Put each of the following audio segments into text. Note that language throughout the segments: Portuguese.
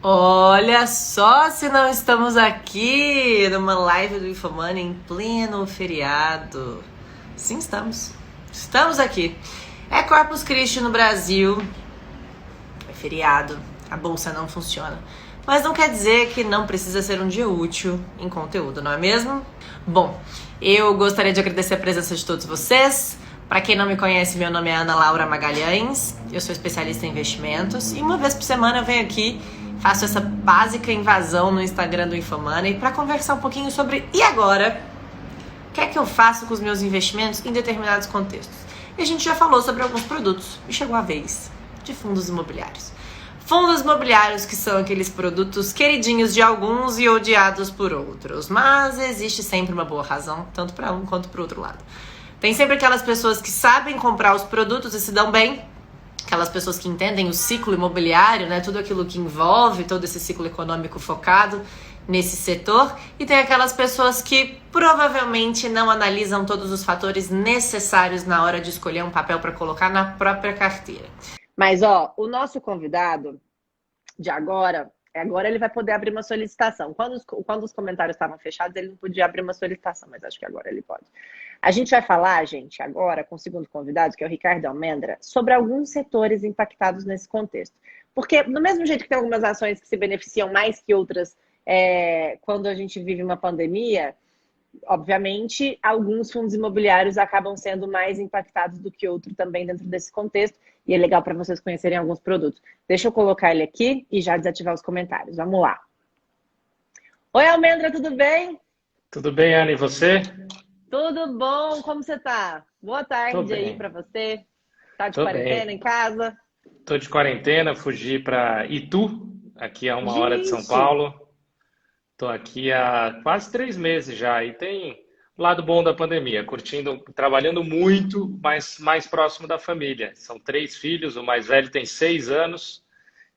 Olha só se não estamos aqui numa live do Infomoney em pleno feriado. Sim, estamos. Estamos aqui. É Corpus Christi no Brasil. É feriado. A bolsa não funciona. Mas não quer dizer que não precisa ser um dia útil em conteúdo, não é mesmo? Bom, eu gostaria de agradecer a presença de todos vocês. Para quem não me conhece, meu nome é Ana Laura Magalhães. Eu sou especialista em investimentos. E uma vez por semana eu venho aqui, faço essa básica invasão no Instagram do Infomoney para conversar um pouquinho sobre e agora? O que é que eu faço com os meus investimentos em determinados contextos? E a gente já falou sobre alguns produtos e chegou a vez de fundos imobiliários. Fundos imobiliários que são aqueles produtos queridinhos de alguns e odiados por outros. Mas existe sempre uma boa razão, tanto para um quanto para o outro lado. Tem sempre aquelas pessoas que sabem comprar os produtos e se dão bem. Aquelas pessoas que entendem o ciclo imobiliário, né? Tudo aquilo que envolve todo esse ciclo econômico focado nesse setor. E tem aquelas pessoas que provavelmente não analisam todos os fatores necessários na hora de escolher um papel para colocar na própria carteira. Mas, o nosso convidado de agora ele vai poder abrir uma solicitação. Quando os comentários estavam fechados, ele não podia abrir uma solicitação, mas acho que agora ele pode. A gente vai falar, gente, agora com o segundo convidado, que é o Ricardo Almendra, sobre alguns setores impactados nesse contexto. Porque, do mesmo jeito que tem algumas ações que se beneficiam mais que outras quando a gente vive uma pandemia, obviamente, alguns fundos imobiliários acabam sendo mais impactados do que outros também dentro desse contexto. E é legal para vocês conhecerem alguns produtos. Deixa eu colocar ele aqui e já desativar os comentários. Vamos lá. Oi, Almendra, tudo bem? Tudo bem, Ana, e você? Tudo bom? Como você tá? Boa tarde aí para você. Tá de quarentena em casa? Tô de quarentena, fugi para Itu, aqui a uma hora de São Gente! Paulo. Tô aqui há quase 3 meses já e tem o lado bom da pandemia, curtindo, trabalhando muito, mas mais próximo da família. São 3 filhos, o mais velho tem 6 anos,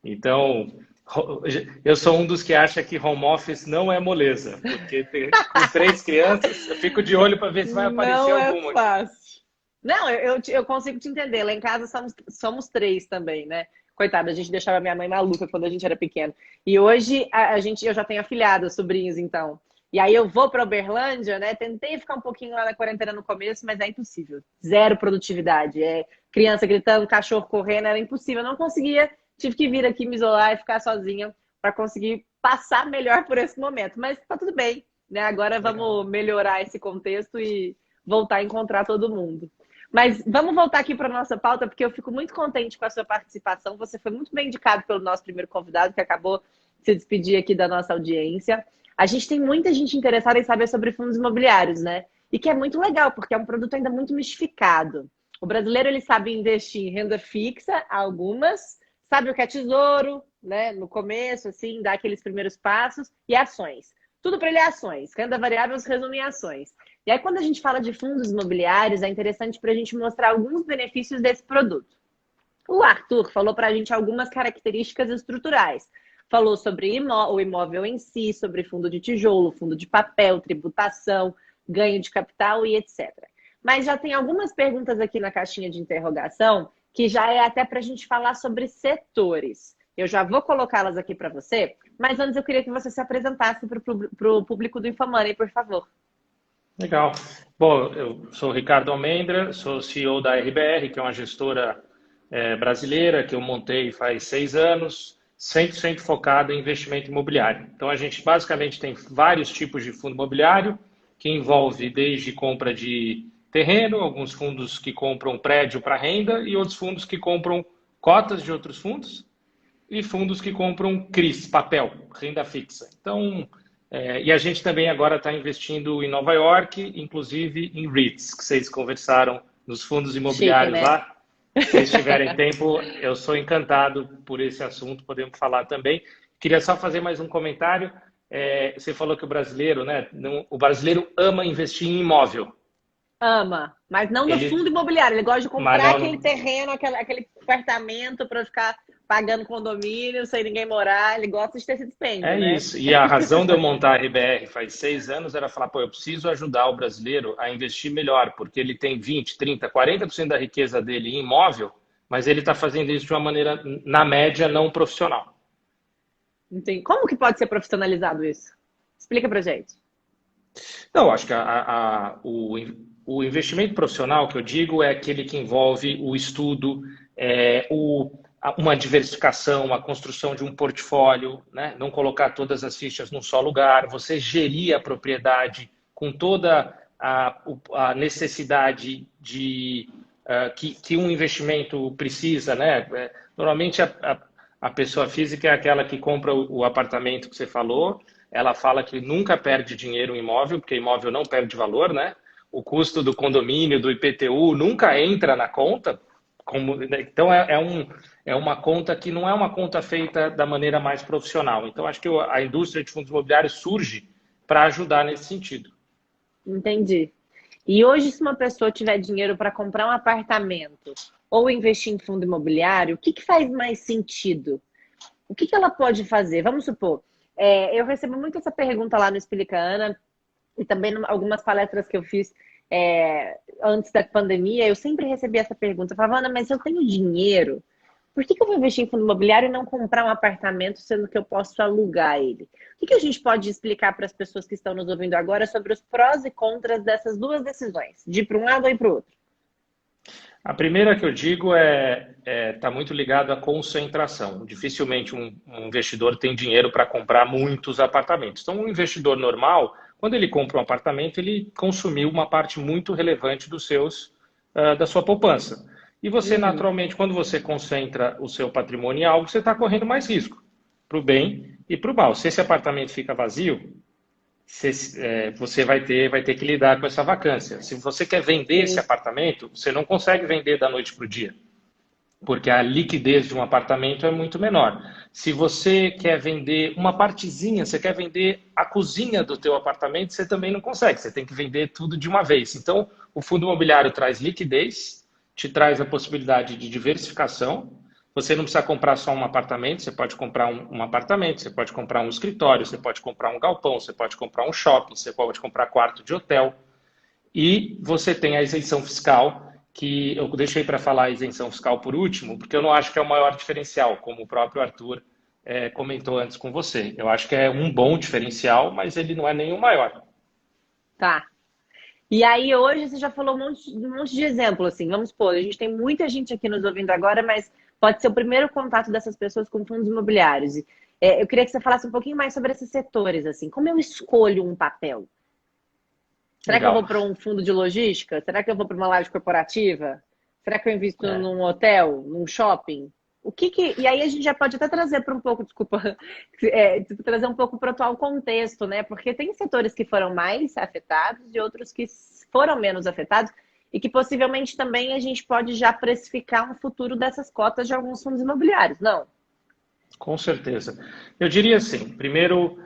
então eu sou um dos que acha que home office não é moleza, porque com 3 crianças eu fico de olho para ver se vai aparecer Não alguma é aqui. fácil. Não, eu consigo te entender. Lá em casa somos 3 também, né? Coitada, a gente deixava minha mãe maluca quando a gente era pequeno. E hoje eu já tenho afilhado, sobrinhos, então. E aí eu vou para Uberlândia, né? Tentei ficar um pouquinho lá na quarentena no começo, mas é impossível. Zero produtividade. Criança gritando, cachorro correndo, era impossível. Eu não conseguia, tive que vir aqui me isolar e ficar sozinha para conseguir passar melhor por esse momento. Mas tá tudo bem, né? Agora vamos melhorar esse contexto e voltar a encontrar todo mundo. Mas vamos voltar aqui para a nossa pauta, porque eu fico muito contente com a sua participação. Você foi muito bem indicado pelo nosso primeiro convidado, que acabou de se despedir aqui da nossa audiência. A gente tem muita gente interessada em saber sobre fundos imobiliários, né? E que é muito legal, porque é um produto ainda muito mistificado. O brasileiro, ele sabe investir em renda fixa, algumas, sabe o que é tesouro, né? No começo, assim, dá aqueles primeiros passos, e ações. Tudo para ele é ações. Renda variável se resume em ações. E aí, quando a gente fala de fundos imobiliários, é interessante para a gente mostrar alguns benefícios desse produto. O Arthur falou para a gente algumas características estruturais. Falou sobre o imóvel em si, sobre fundo de tijolo, fundo de papel, tributação, ganho de capital e etc. Mas já tem algumas perguntas aqui na caixinha de interrogação que já é até para a gente falar sobre setores. Eu já vou colocá-las aqui para você, mas antes eu queria que você se apresentasse para o público do Infomoney, por favor. Legal. Bom, eu sou o Ricardo Almendra, sou CEO da RBR, que é uma gestora brasileira que eu montei faz 6 anos, 100% focado em investimento imobiliário. Então, a gente basicamente tem vários tipos de fundo imobiliário, que envolve desde compra de terreno, alguns fundos que compram prédio para renda e outros fundos que compram cotas de outros fundos e fundos que compram CRIs, papel, renda fixa. Então, e a gente também agora está investindo em Nova York, inclusive em REITs, que vocês conversaram nos fundos imobiliários. Chique, né? Lá. Se vocês tiverem tempo, eu sou encantado por esse assunto, podemos falar também. Queria só fazer mais um comentário. Você falou que o brasileiro, né? O brasileiro ama investir em imóvel. Ama, mas não no fundo imobiliário. Ele gosta de comprar aquele terreno, aquele apartamento para ficar pagando condomínio sem ninguém morar. Ele gosta de ter esse dispêndio, né? Isso. E a razão de eu montar a RBR faz 6 anos era falar, eu preciso ajudar o brasileiro a investir melhor, porque ele tem 20, 30, 40% da riqueza dele em imóvel, mas ele está fazendo isso de uma maneira, na média, não profissional. Entendi. Como que pode ser profissionalizado isso? Explica pra gente. Não, acho que o investimento profissional que eu digo é aquele que envolve o estudo, uma diversificação, a construção de um portfólio, né? Não colocar todas as fichas num só lugar, você gerir a propriedade com toda a necessidade que um investimento precisa, né? Normalmente a pessoa física é aquela que compra o apartamento que você falou, ela fala que nunca perde dinheiro em imóvel, porque imóvel não perde valor, né? O custo do condomínio, do IPTU, nunca entra na conta. Então, é uma conta que não é uma conta feita da maneira mais profissional. Então, acho que a indústria de fundos imobiliários surge para ajudar nesse sentido. Entendi. E hoje, se uma pessoa tiver dinheiro para comprar um apartamento ou investir em fundo imobiliário, o que faz mais sentido? O que ela pode fazer? Vamos supor, eu recebo muito essa pergunta lá no Explica Ana e também em algumas palestras que eu fiz antes da pandemia, eu sempre recebi essa pergunta. Eu falava, Ana, mas eu tenho dinheiro, por que eu vou investir em fundo imobiliário e não comprar um apartamento, sendo que eu posso alugar ele? O que a gente pode explicar para as pessoas que estão nos ouvindo agora sobre os prós e contras dessas duas decisões, de ir para um lado ou ir para o outro? A primeira que eu digo tá muito ligado à concentração. Dificilmente um investidor tem dinheiro para comprar muitos apartamentos. Então, um investidor normal, quando ele compra um apartamento, ele consumiu uma parte muito relevante da sua poupança. E você, naturalmente, quando você concentra o seu patrimônio em algo, você está correndo mais risco, para o bem e para o mal. Se esse apartamento fica vazio, você vai ter que lidar com essa vacância. Se você quer vender esse apartamento, você não consegue vender da noite para o dia, porque a liquidez de um apartamento é muito menor. Se você quer vender uma partezinha, você quer vender a cozinha do teu apartamento, você também não consegue, você tem que vender tudo de uma vez. Então, o fundo imobiliário traz liquidez, te traz a possibilidade de diversificação. Você não precisa comprar só um apartamento, você pode comprar um apartamento, você pode comprar um escritório, você pode comprar um galpão, você pode comprar um shopping, você pode comprar quarto de hotel. E você tem a isenção fiscal, que eu deixei para falar a isenção fiscal por último, porque eu não acho que é o maior diferencial, como o próprio Arthur comentou antes com você. Eu acho que é um bom diferencial, mas ele não é nem o maior. Tá. E aí, hoje, você já falou um monte de exemplo, assim, vamos supor, a gente tem muita gente aqui nos ouvindo agora, mas pode ser o primeiro contato dessas pessoas com fundos imobiliários. Eu queria que você falasse um pouquinho mais sobre esses setores, assim, como eu escolho um papel? Será que eu Legal. vou para um fundo de logística? Será que eu vou para uma laje corporativa? Será que eu invisto num hotel, num shopping? E aí a gente já pode até trazer para um pouco, desculpa, trazer um pouco para o atual contexto, né? Porque tem setores que foram mais afetados e outros que foram menos afetados e que possivelmente também a gente pode já precificar um futuro dessas cotas de alguns fundos imobiliários, não? Com certeza. Eu diria assim, primeiro,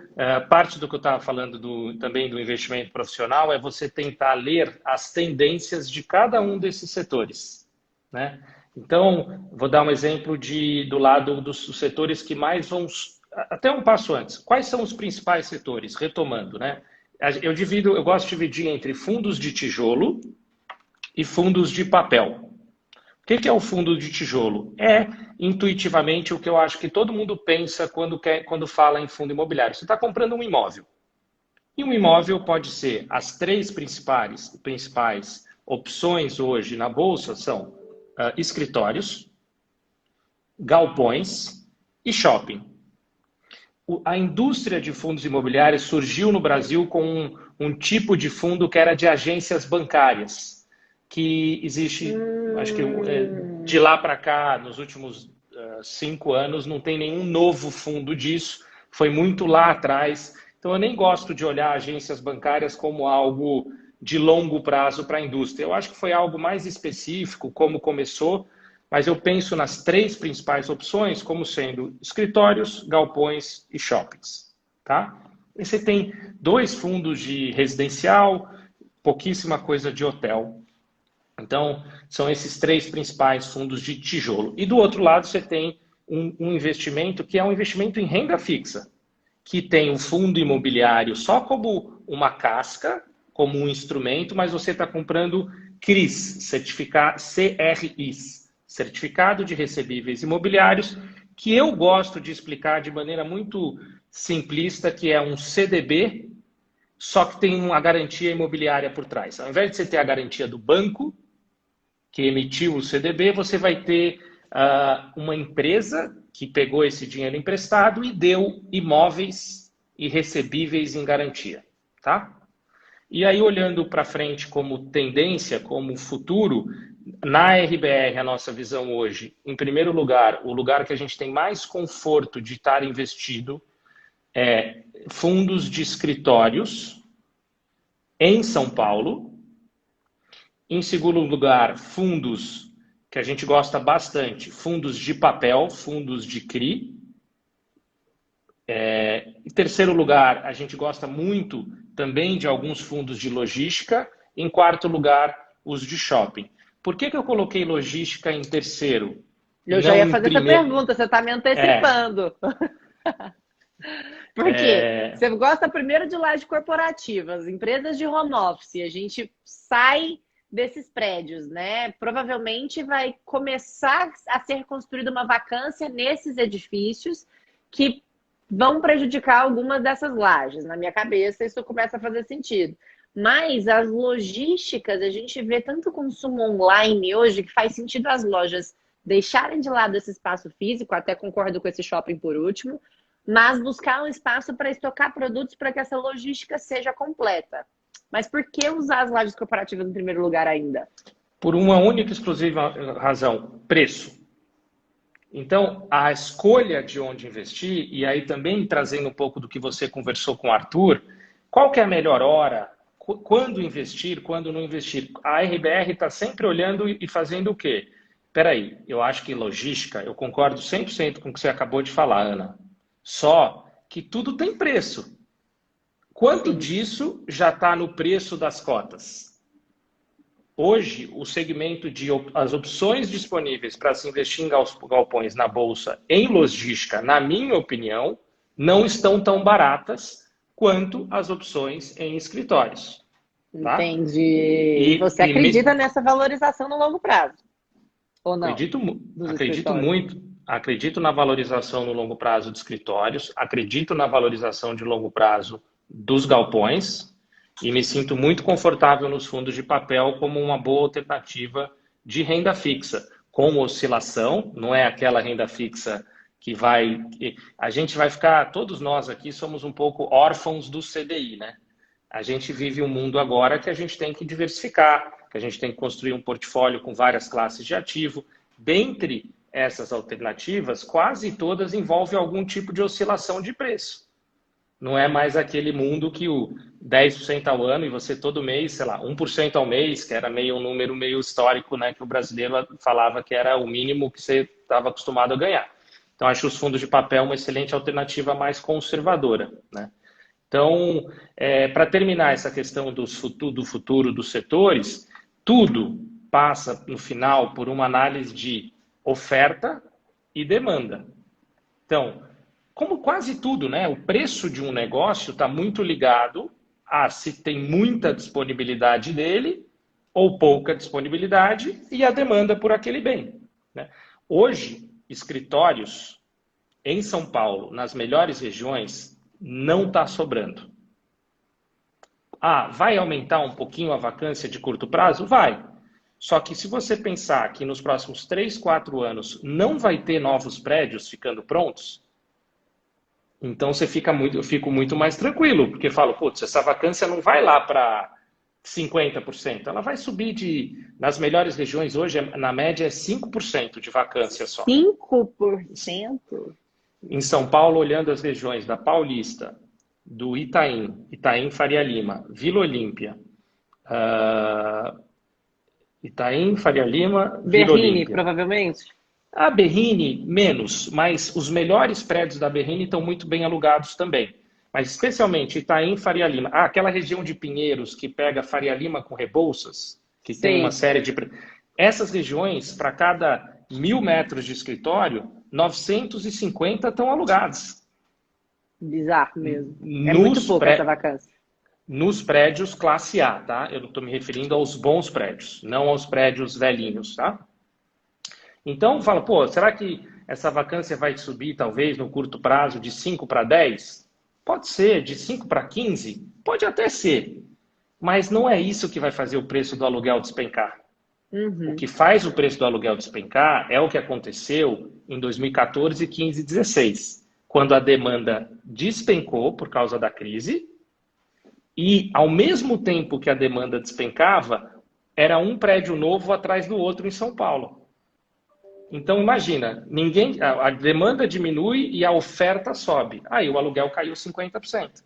parte do que eu estava falando também do investimento profissional é você tentar ler as tendências de cada um desses setores, né? Então, vou dar um exemplo do lado dos setores que mais vão... Até um passo antes. Quais são os principais setores? Retomando, né? Eu gosto de dividir entre fundos de tijolo e fundos de papel. O que é o fundo de tijolo? Intuitivamente, o que eu acho que todo mundo pensa quando fala em fundo imobiliário. Você está comprando um imóvel. E um imóvel pode ser... As três principais opções hoje na Bolsa são escritórios, galpões e shopping. A indústria de fundos imobiliários surgiu no Brasil com um tipo de fundo que era de agências bancárias, que existe, acho que de lá para cá, nos últimos 5 anos, não tem nenhum novo fundo disso, foi muito lá atrás. Então, eu nem gosto de olhar agências bancárias como algo de longo prazo para a indústria. Eu acho que foi algo mais específico, como começou, mas eu penso nas três principais opções como sendo escritórios, galpões e shoppings. Tá? E você tem 2 fundos de residencial, pouquíssima coisa de hotel. Então, são esses 3 principais fundos de tijolo. E do outro lado, você tem um investimento que é um investimento em renda fixa, que tem o fundo imobiliário só como uma casca, como um instrumento, mas você está comprando CRIs, CRIs, Certificado de Recebíveis Imobiliários, que eu gosto de explicar de maneira muito simplista, que é um CDB, só que tem uma garantia imobiliária por trás. Ao invés de você ter a garantia do banco, que emitiu o CDB, você vai ter uma empresa que pegou esse dinheiro emprestado e deu imóveis e recebíveis em garantia, tá? E aí, olhando para frente como tendência, como futuro, na RBR, a nossa visão hoje, em primeiro lugar, o lugar que a gente tem mais conforto de estar investido é fundos de escritórios em São Paulo. Em segundo lugar, fundos que a gente gosta bastante, fundos de papel, fundos de CRI. Em terceiro lugar, a gente gosta muito também de alguns fundos de logística. Em quarto lugar, os de shopping. Por que eu coloquei logística em terceiro? Eu já ia fazer essa pergunta, você está me antecipando. Por quê? Você gosta primeiro de lajes corporativas, empresas de home office, a gente sai desses prédios, né? Provavelmente vai começar a ser construída uma vacância nesses edifícios que vão prejudicar algumas dessas lajes. Na minha cabeça, isso começa a fazer sentido. Mas as logísticas, a gente vê tanto consumo online hoje que faz sentido as lojas deixarem de lado esse espaço físico, até concordo com esse shopping por último, mas buscar um espaço para estocar produtos para que essa logística seja completa. Mas por que usar as lajes corporativas em primeiro lugar ainda? Por uma única e exclusiva razão, preço. Então, a escolha de onde investir, e aí também trazendo um pouco do que você conversou com o Arthur, qual que é a melhor hora? Quando investir, quando não investir? A RBR está sempre olhando e fazendo o quê? Peraí, eu acho que logística, eu concordo 100% com o que você acabou de falar, Ana. Só que tudo tem preço. Quanto disso já está no preço das cotas? Hoje, o segmento de as opções disponíveis para se investir em galpões na Bolsa em logística, na minha opinião, não estão tão baratas quanto as opções em escritórios. Tá? Entendi. E você acredita nessa valorização no longo prazo? Ou não? Acredito muito. Acredito na valorização no longo prazo de escritórios, acredito na valorização de longo prazo dos galpões e me sinto muito confortável nos fundos de papel como uma boa alternativa de renda fixa, com oscilação, não é aquela renda fixa que vai... A gente vai ficar, todos nós aqui somos um pouco órfãos do CDI, né? A gente vive um mundo agora que a gente tem que diversificar, que a gente tem que construir um portfólio com várias classes de ativo. Dentre essas alternativas, quase todas envolvem algum tipo de oscilação de preço. Não é mais aquele mundo que o 10% ao ano e você todo mês, sei lá, 1% ao mês, que era meio um número meio histórico, né, que o brasileiro falava que era o mínimo que você estava acostumado a ganhar. Então, acho os fundos de papel uma excelente alternativa mais conservadora, né? Então, para terminar essa questão do futuro dos setores, tudo passa, no final, por uma análise de oferta e demanda. Então, como quase tudo, né? O preço de um negócio está muito ligado a se tem muita disponibilidade dele ou pouca disponibilidade e a demanda por aquele bem, né? Hoje, escritórios em São Paulo, nas melhores regiões, não está sobrando. Vai aumentar um pouquinho a vacância de curto prazo? Vai. Só que se você pensar que nos próximos 3, 4 anos não vai ter novos prédios ficando prontos, então eu fico muito mais tranquilo, porque falo, putz, essa vacância não vai lá para 50%, ela vai subir nas melhores regiões hoje, na média é 5% de vacância só. 5%? Em São Paulo, olhando as regiões da Paulista, do Itaim Faria Lima, Vila Olímpia, Itaim, Faria Lima, Vila Berrini, Olímpia. provavelmente? A Berrini, menos, mas os melhores prédios da Berrini estão muito bem alugados também. Mas especialmente Itaim, Faria Lima. Aquela região de Pinheiros que pega Faria Lima com Rebouças, que Sim. tem uma série de... Essas regiões, para cada 1.000 metros de escritório, 950 estão alugados. Bizarro mesmo. É muito pouco essa vacância. Nos prédios classe A, tá? Eu estou me referindo aos bons prédios, não aos prédios velhinhos, tá? Então, fala, pô, será que essa vacância vai subir, talvez, no curto prazo, de 5 para 10? Pode ser, de 5 para 15? Pode até ser. Mas não é isso que vai fazer o preço do aluguel despencar. O que faz o preço do aluguel despencar é o que aconteceu em 2014, 15 e 16, quando a demanda despencou por causa da crise e, ao mesmo tempo que a demanda despencava, era um prédio novo atrás do outro em São Paulo. Então, imagina, a demanda diminui e a oferta sobe. Aí o aluguel caiu 50%.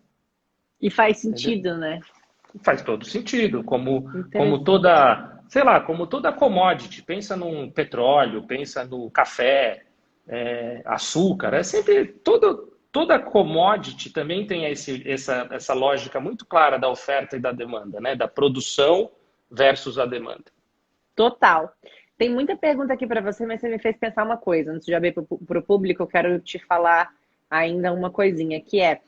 E faz Entendeu? sentido, né? Faz todo sentido, como toda, sei lá, como toda commodity. Pensa num petróleo, pensa no café, açúcar. É sempre toda commodity também tem essa lógica muito clara da oferta e da demanda, né? Da produção versus a demanda. Total. Tem muita pergunta aqui para você, mas você me fez pensar uma coisa. Antes de abrir para o público, eu quero te falar ainda uma coisinha, que é,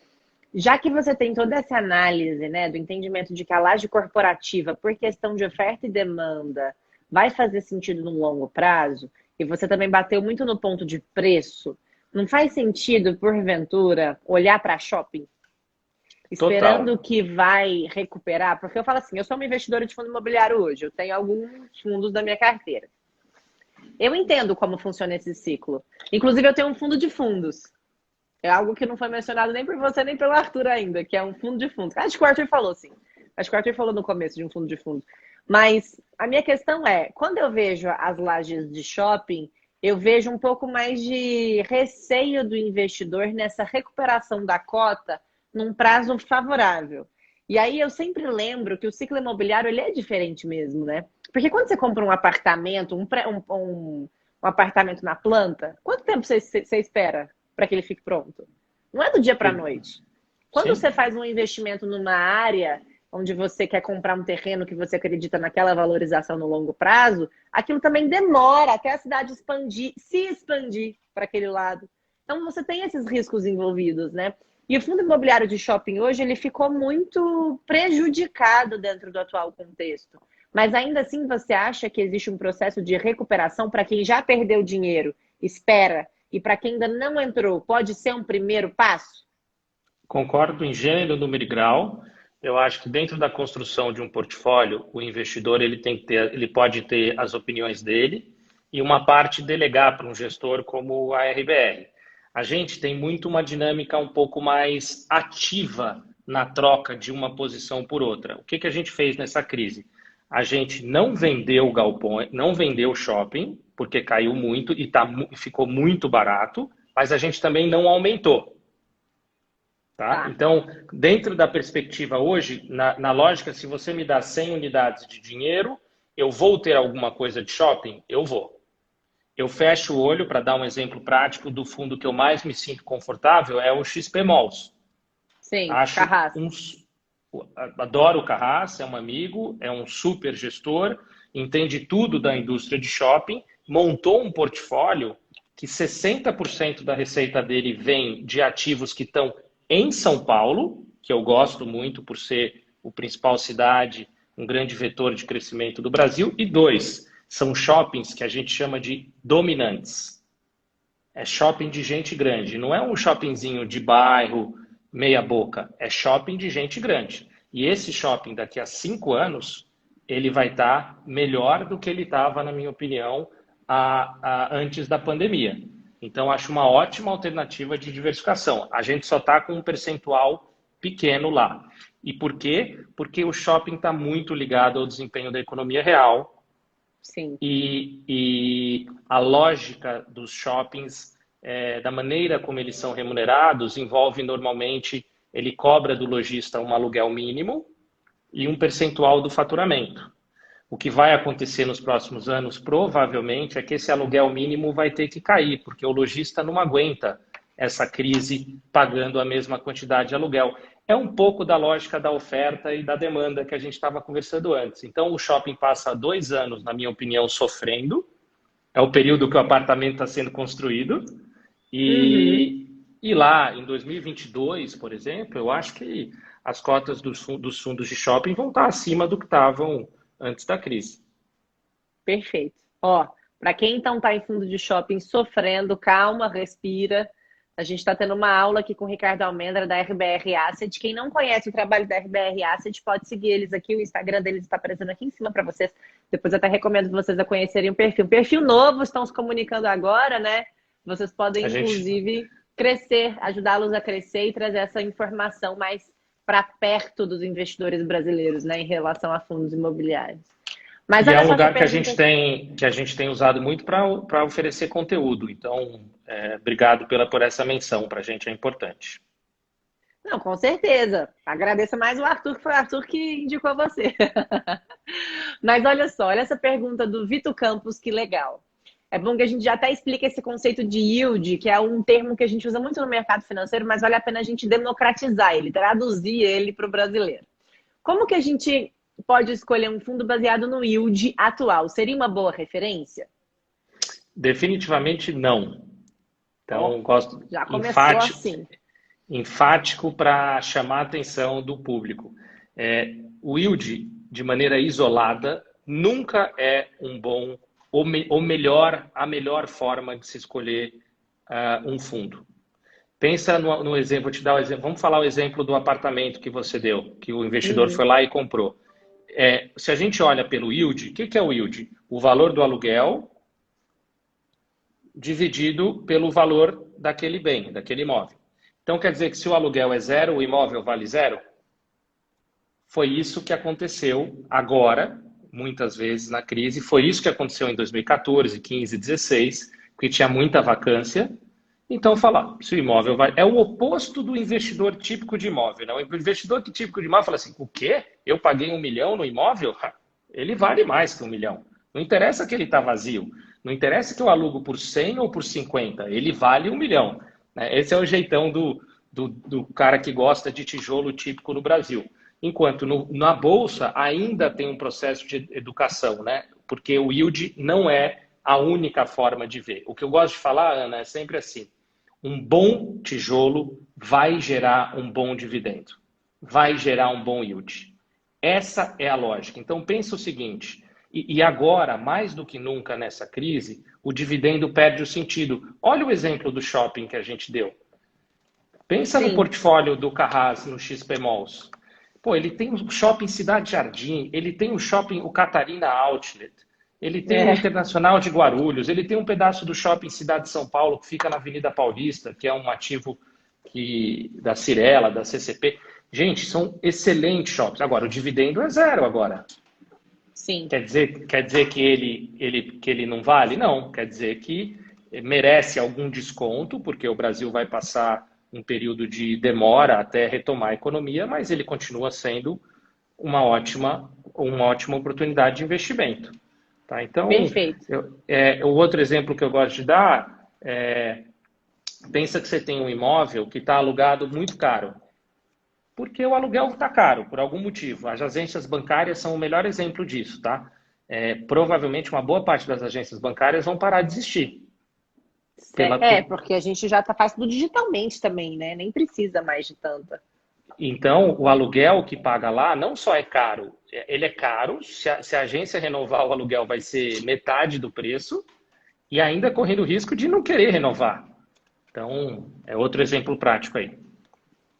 já que você tem toda essa análise, né, do entendimento de que a laje corporativa, por questão de oferta e demanda, vai fazer sentido no longo prazo, e você também bateu muito no ponto de preço, não faz sentido, porventura, olhar para shopping? Esperando Total. que vai recuperar? Porque eu falo assim, eu sou uma investidora de fundo imobiliário hoje, eu tenho alguns fundos da minha carteira. Eu entendo como funciona esse ciclo. Inclusive, eu tenho um fundo de fundos. É algo que não foi mencionado nem por você, nem pelo Arthur ainda, que é um fundo de fundos. Acho que o Arthur falou, sim. Acho que o Arthur falou no começo de um fundo de fundos. Mas a minha questão é, quando eu vejo as lajes de shopping, eu vejo um pouco mais de receio do investidor nessa recuperação da cota num prazo favorável. E aí eu sempre lembro que o ciclo imobiliário ele é diferente mesmo, né? Porque quando você compra um apartamento, um apartamento na planta, quanto tempo você espera para que ele fique pronto? Não é do dia para a noite. Quando Sim. você faz um investimento numa área onde você quer comprar um terreno que você acredita naquela valorização no longo prazo, aquilo também demora até a cidade expandir, se expandir para aquele lado. Então você tem esses riscos envolvidos, né? E o fundo imobiliário de shopping hoje ele ficou muito prejudicado dentro do atual contexto. Mas ainda assim você acha que existe um processo de recuperação para quem já perdeu dinheiro, espera, e para quem ainda não entrou, pode ser um primeiro passo? Concordo em gênero, número e grau. Eu acho que dentro da construção de um portfólio, o investidor ele pode ter as opiniões dele e uma parte delegar para um gestor como a RBR. A gente tem muito uma dinâmica um pouco mais ativa na troca de uma posição por outra. O que a gente fez nessa crise? A gente não vendeu galpão, não vendeu shopping, porque caiu muito e ficou muito barato, mas a gente também não aumentou. Tá? Então, dentro da perspectiva hoje, na lógica, se você me dá 100 unidades de dinheiro, eu vou ter alguma coisa de shopping? Eu vou. Eu fecho o olho, para dar um exemplo prático do fundo que eu mais me sinto confortável, é o XP Malls. Sim, Acho Carrasco. Adoro o Carrasco, é um amigo, é um super gestor, entende tudo da indústria de shopping, montou um portfólio que 60% da receita dele vem de ativos que estão em São Paulo, que eu gosto muito por ser o principal cidade, um grande vetor de crescimento do Brasil, e 2, são shoppings que a gente chama de dominantes. É shopping de gente grande, não é um shoppingzinho de bairro, meia boca, é shopping de gente grande. E esse shopping, daqui a 5 anos, ele vai estar melhor do que ele estava, na minha opinião, antes da pandemia. Então, acho uma ótima alternativa de diversificação. A gente só está com um percentual pequeno lá. E por quê? Porque o shopping está muito ligado ao desempenho da economia real. Sim. E a lógica dos shoppings, da maneira como eles são remunerados, envolve normalmente, ele cobra do lojista um aluguel mínimo e um percentual do faturamento. O que vai acontecer nos próximos anos, provavelmente, é que esse aluguel mínimo vai ter que cair, porque o lojista não aguenta essa crise pagando a mesma quantidade de aluguel. É um pouco da lógica da oferta e da demanda que a gente estava conversando antes. Então, o shopping passa 2 anos, na minha opinião, sofrendo. É o período que o apartamento está sendo construído. E lá, em 2022, por exemplo, eu acho que as cotas dos fundos de shopping vão estar acima do que estavam antes da crise. Perfeito. Ó, Para quem então está em fundo de shopping sofrendo, calma, respira. A gente está tendo uma aula aqui com o Ricardo Almendra, da RBR Asset. Quem não conhece o trabalho da RBR Asset, pode seguir eles aqui. O Instagram deles está aparecendo aqui em cima para vocês. Depois eu até recomendo vocês a conhecerem o perfil. Perfil novo, estão se comunicando agora, né? Vocês podem, inclusive, crescer, ajudá-los a crescer e trazer essa informação mais para perto dos investidores brasileiros, né? Em relação a fundos imobiliários. Mas e é um lugar pergunta... que a gente tem usado muito para oferecer conteúdo. Então, obrigado por essa menção, para a gente é importante. Não, com certeza. Agradeço mais o Arthur, que foi o Arthur que indicou você. Mas olha só, olha essa pergunta do Vitor Campos, que legal. É bom que a gente já até explique esse conceito de yield, que é um termo que a gente usa muito no mercado financeiro, mas vale a pena a gente democratizar ele, traduzir ele para o brasileiro. Como que a gente pode escolher um fundo baseado no yield atual? Seria uma boa referência? Definitivamente não. Então, gosto já começou assim. Enfático para chamar a atenção do público. O yield, de maneira isolada, nunca é um bom ou melhor, a melhor forma de se escolher um fundo. Pensa no exemplo, vou te dar o exemplo. Vamos falar o exemplo do apartamento que você deu, que o investidor foi lá e comprou. Se a gente olha pelo yield, o que é o yield? O valor do aluguel dividido pelo valor daquele bem, daquele imóvel. Então, quer dizer que se o aluguel é zero, o imóvel vale zero? Foi isso que aconteceu agora, muitas vezes na crise. Foi isso que aconteceu em 2014, 15, 16, que tinha muita vacância. Então, falar, se o imóvel vale... É o oposto do investidor típico de imóvel. Né? O investidor típico de imóvel fala assim, o quê? Eu paguei 1 milhão no imóvel? Ele vale mais que 1 milhão. Não interessa que ele está vazio. Não interessa que eu alugo por 100 ou por 50. Ele vale 1 milhão. Esse é o jeitão do cara que gosta de tijolo típico no Brasil. Enquanto na Bolsa ainda tem um processo de educação, né? Porque o yield não é a única forma de ver. O que eu gosto de falar, Ana, é sempre assim. Um bom tijolo vai gerar um bom dividendo. Vai gerar um bom yield. Essa é a lógica. Então, pensa o seguinte... E agora, mais do que nunca nessa crise, o dividendo perde o sentido. Olha o exemplo do shopping que a gente deu. Pensa no portfólio do Carrasco no XP Malls. Pô, ele tem o shopping Cidade Jardim, ele tem o shopping, o Catarina Outlet, ele tem o Internacional de Guarulhos, ele tem um pedaço do shopping Cidade de São Paulo, que fica na Avenida Paulista, que é um ativo da Cirela, da CCP. Gente, são excelentes shoppings. Agora, o dividendo é zero agora. Sim. Quer dizer que ele não vale? Não. Quer dizer que merece algum desconto, porque o Brasil vai passar um período de demora até retomar a economia, mas ele continua sendo uma ótima oportunidade de investimento. Tá? Então, perfeito. O outro exemplo que eu gosto de dar pensa que você tem um imóvel que está alugado muito caro. Porque o aluguel está caro, por algum motivo. As agências bancárias são o melhor exemplo disso, tá? Provavelmente uma boa parte das agências bancárias vão parar de existir. Porque a gente já faz tudo digitalmente também, né? Nem precisa mais de tanta. Então, o aluguel que paga lá não só é caro, ele é caro. Se a agência renovar o aluguel, vai ser metade do preço e ainda correndo o risco de não querer renovar. Então, é outro exemplo prático aí.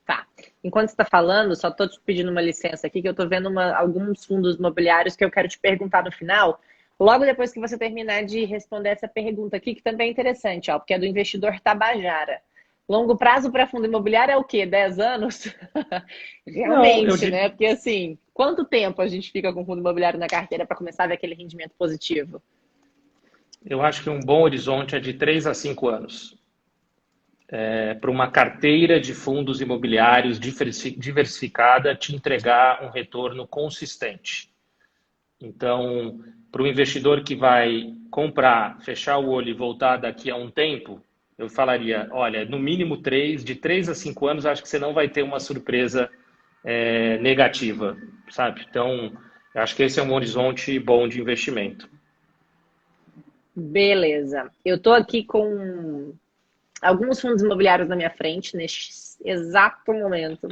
Tá. Enquanto você está falando, só estou te pedindo uma licença aqui, que eu estou vendo alguns fundos imobiliários que eu quero te perguntar no final, logo depois que você terminar de responder essa pergunta aqui, que também é interessante, porque é do investidor Tabajara. Longo prazo para fundo imobiliário é o quê? 10 anos? Realmente, né? Porque assim, quanto tempo a gente fica com fundo imobiliário na carteira para começar a ver aquele rendimento positivo? Eu acho que um bom horizonte é de 3 a 5 anos. Para uma carteira de fundos imobiliários diversificada te entregar um retorno consistente. Então, para o investidor que vai comprar, fechar o olho e voltar daqui a um tempo, eu falaria, olha, no mínimo de 3 a 5 anos, acho que você não vai ter uma surpresa negativa, sabe? Então, eu acho que esse é um horizonte bom de investimento. Beleza. Eu estou aqui com alguns fundos imobiliários na minha frente, neste exato momento.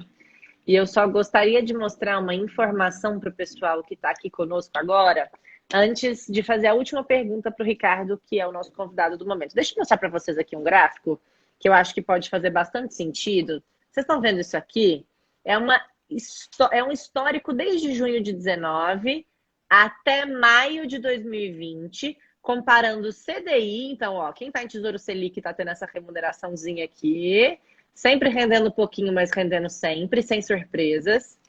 E eu só gostaria de mostrar uma informação para o pessoal que está aqui conosco agora, antes de fazer a última pergunta para o Ricardo, que é o nosso convidado do momento. Deixa eu mostrar para vocês aqui um gráfico que eu acho que pode fazer bastante sentido. Vocês estão vendo isso aqui? É um histórico desde junho de 19 até maio de 2020, comparando o CDI. Então, ó, quem está em Tesouro Selic está tendo essa remuneraçãozinha aqui, sempre rendendo um pouquinho, mas rendendo sempre, sem surpresas.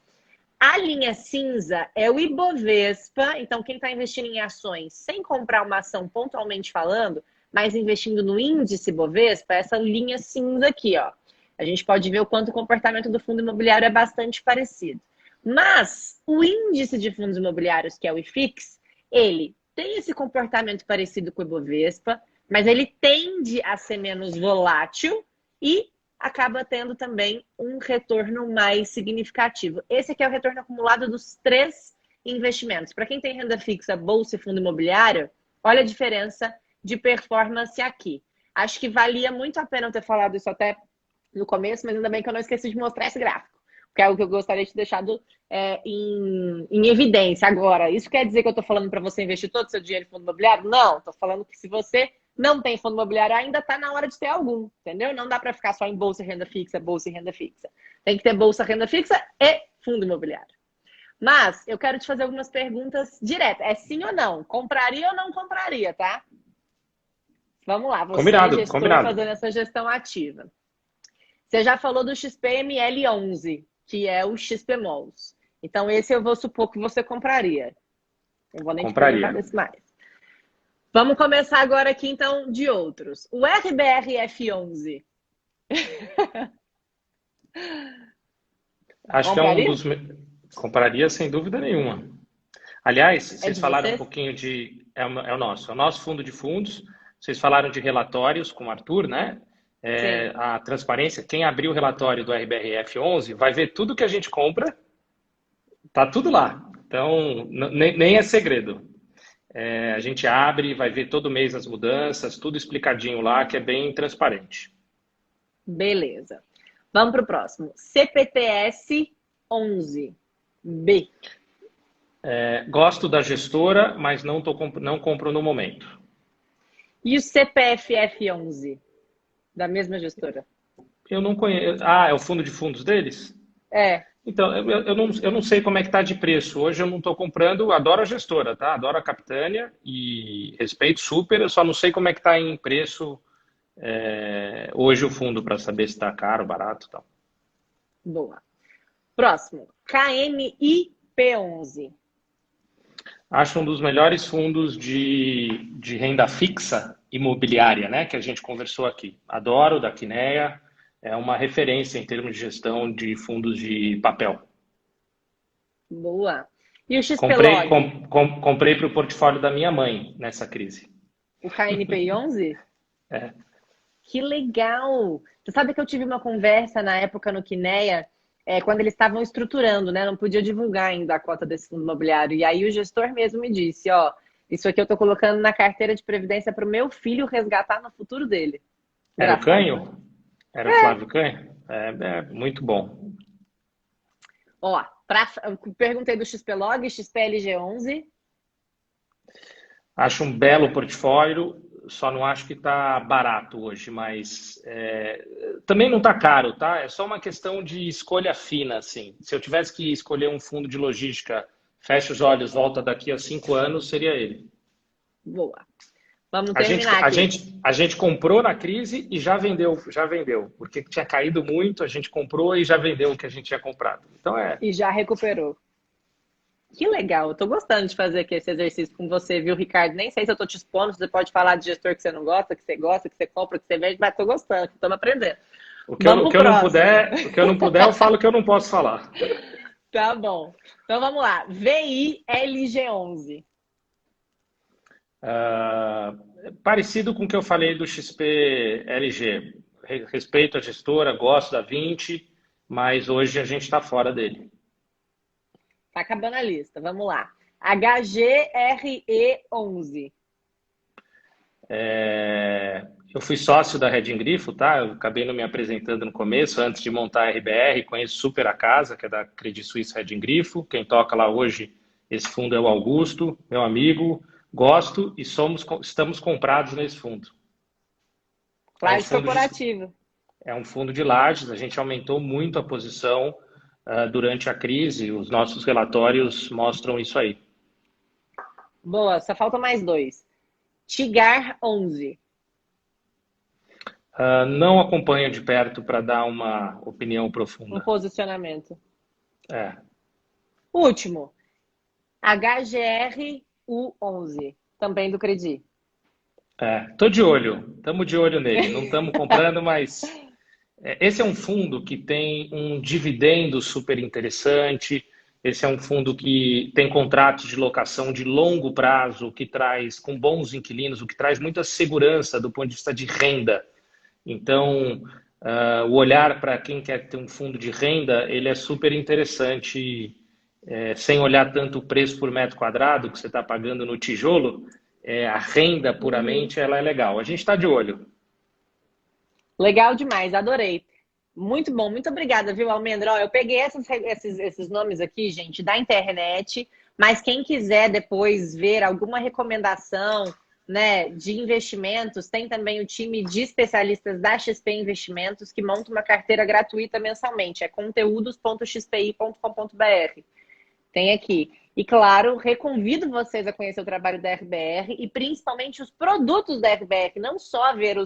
A linha cinza é o Ibovespa. Então, quem está investindo em ações sem comprar uma ação pontualmente falando, mas investindo no índice Ibovespa, essa linha cinza aqui, ó. A gente pode ver o quanto o comportamento do fundo imobiliário é bastante parecido. Mas o índice de fundos imobiliários, que é o IFIX, ele tem esse comportamento parecido com o Ibovespa, mas ele tende a ser menos volátil e acaba tendo também um retorno mais significativo. Esse aqui é o retorno acumulado dos 3 investimentos. Para quem tem renda fixa, bolsa e fundo imobiliário, olha a diferença de performance aqui. Acho que valia muito a pena eu ter falado isso até no começo, mas ainda bem que eu não esqueci de mostrar esse gráfico, que é algo que eu gostaria de ter deixado em evidência agora. Isso quer dizer que eu estou falando para você investir todo o seu dinheiro em fundo imobiliário? Não, estou falando que se você não tem fundo imobiliário, ainda está na hora de ter algum, entendeu? Não dá para ficar só em bolsa e renda fixa, bolsa e renda fixa. Tem que ter bolsa, renda fixa e fundo imobiliário. Mas eu quero te fazer algumas perguntas diretas. É sim ou não? Compraria ou não compraria, tá? Vamos lá, você Combinado, é gestor combinado. fazendo essa gestão ativa. Você já falou do XPML11, que é o XPMOLs. Então, esse eu vou supor que você compraria. Não vou nem te perguntar desse mais. Vamos começar agora aqui, então, de outros. O RBRF11. Acho que é um dos... Compraria sem dúvida nenhuma. Aliás, vocês falaram um pouquinho de... É o nosso fundo de fundos. Vocês falaram de relatórios com o Arthur, né? A transparência. Quem abrir o relatório do RBRF11 vai ver tudo que a gente compra. Tá tudo lá. Então, nem é segredo. A gente abre, vai ver todo mês as mudanças, tudo explicadinho lá, que é bem transparente. Beleza. Vamos para o próximo. CPTS 11B. Gosto da gestora, mas não compro no momento. E o CPFF 11? Da mesma gestora? Eu não conheço. Ah, é o fundo de fundos deles? É. Então, eu não sei como é que está de preço. Hoje eu não estou comprando, adoro a gestora, tá? Adoro a Capitânia e respeito super, eu só não sei como é que está em preço hoje o fundo para saber se está caro, barato e tal. Boa. Próximo, KNIP11. Acho um dos melhores fundos de renda fixa imobiliária, né? Que a gente conversou aqui. Adoro, da Quineia. É uma referência em termos de gestão de fundos de papel. Boa. E o XPlog? Comprei para o portfólio da minha mãe nessa crise. O KNPI11? É. Que legal! Você sabe que eu tive uma conversa na época no Quineia, quando eles estavam estruturando, né? Não podia divulgar ainda a cota desse fundo imobiliário. E aí o gestor mesmo me disse, ó, isso aqui eu tô colocando na carteira de previdência para o meu filho resgatar no futuro dele. Era o Canho? Era o Flávio Canho? Muito bom. Ó, perguntei do XPlog, XPLG11. Acho um belo portfólio, só não acho que está barato hoje, mas também não está caro, tá? É só uma questão de escolha fina, assim. Se eu tivesse que escolher um fundo de logística, fecha os olhos, volta daqui a 5 anos, seria ele. Boa. Vamos terminar aqui. A gente comprou na crise e já vendeu, porque tinha caído muito, a gente comprou e já vendeu o que a gente tinha comprado. Então E já recuperou. Que legal, eu tô gostando de fazer aqui esse exercício com você, viu, Ricardo? Nem sei se eu tô te expondo, você pode falar de gestor que você não gosta, que você gosta, que você compra, que você vende, mas tô gostando, estamos aprendendo. O que eu não puder, eu falo que eu não posso falar. Tá bom. Então vamos lá. VILG11. Parecido com o que eu falei do XPLG. Respeito a gestora, gosto da 20, mas hoje a gente está fora dele. Tá acabando a lista, vamos lá. HGRE11. Eu fui sócio da Reding Grifo, tá? Eu acabei não me apresentando no começo, antes de montar a RBR, conheço super a casa, que é da Credit Suisse Reding Grifo. Quem toca lá hoje Esse fundo é o Augusto, meu amigo, gosto e estamos comprados nesse fundo. É um Laje fundo de, corporativa. é um fundo de lajes, a gente aumentou muito a posição durante a crise, os nossos relatórios mostram isso aí. Boa, só falta mais dois. Tigar 11. Não acompanho de perto para dar uma opinião Um profunda. posicionamento. É, Último. HGRU11. Também do Credi. tô de olho, estamos de olho nele. Não estamos comprando, mas esse é um fundo que tem um dividendo super interessante. Esse é um fundo que tem contratos de locação de longo prazo, que traz com bons inquilinos, o que traz muita segurança do ponto de vista de renda. Então, o olhar para quem quer ter um fundo de renda, ele é super interessante, sem olhar tanto o preço por metro quadrado que você está pagando no tijolo, a renda puramente, ela é legal. A gente está de olho. Legal demais, adorei. Muito bom, muito obrigada, viu, Almendra? Ó, eu peguei esses nomes aqui, gente, da internet, mas quem quiser depois ver alguma recomendação, né, de investimentos, tem também o time de especialistas da XP Investimentos que monta uma carteira gratuita mensalmente. É conteúdos.xpi.com.br. Tem aqui. E, claro, reconvido vocês a conhecer o trabalho da RBR e principalmente os produtos da RBR, não só ver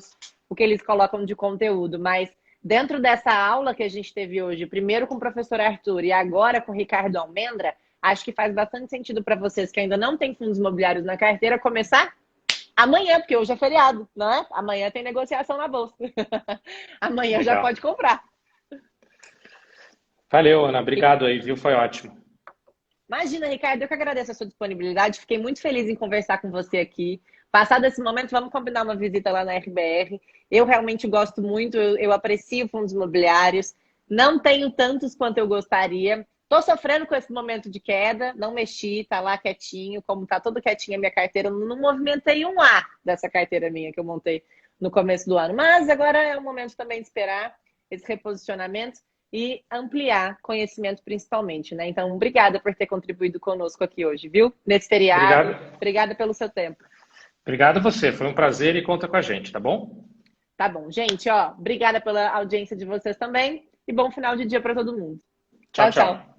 o que eles colocam de conteúdo, mas dentro dessa aula que a gente teve hoje, primeiro com o professor Arthur e agora com o Ricardo Almendra, acho que faz bastante sentido para vocês que ainda não têm fundos imobiliários na carteira começar amanhã, porque hoje é feriado, não é? Amanhã tem negociação na bolsa. Amanhã já Legal. pode comprar. Valeu, Ana. Obrigado aí, viu? Foi ótimo. Imagina, Ricardo, eu que agradeço a sua disponibilidade. Fiquei muito feliz em conversar com você aqui. Passado esse momento, vamos combinar uma visita lá na RBR. Eu realmente gosto muito, eu aprecio fundos imobiliários. Não tenho tantos quanto eu gostaria. Estou sofrendo com esse momento de queda, não mexi, tá lá quietinho, como tá todo quietinho a minha carteira. Não movimentei um A dessa carteira minha que eu montei no começo do ano. Mas agora é o momento também de esperar esse reposicionamento e ampliar conhecimento principalmente, né? Então, obrigada por ter contribuído conosco aqui hoje, viu? Nesse feriado. Obrigado. Obrigada pelo seu tempo. Obrigado a você. Foi um prazer e conta com a gente, tá bom? Tá bom, gente, ó, obrigada pela audiência de vocês também e bom final de dia para todo mundo. Tchau, Tchau, tchau. tchau.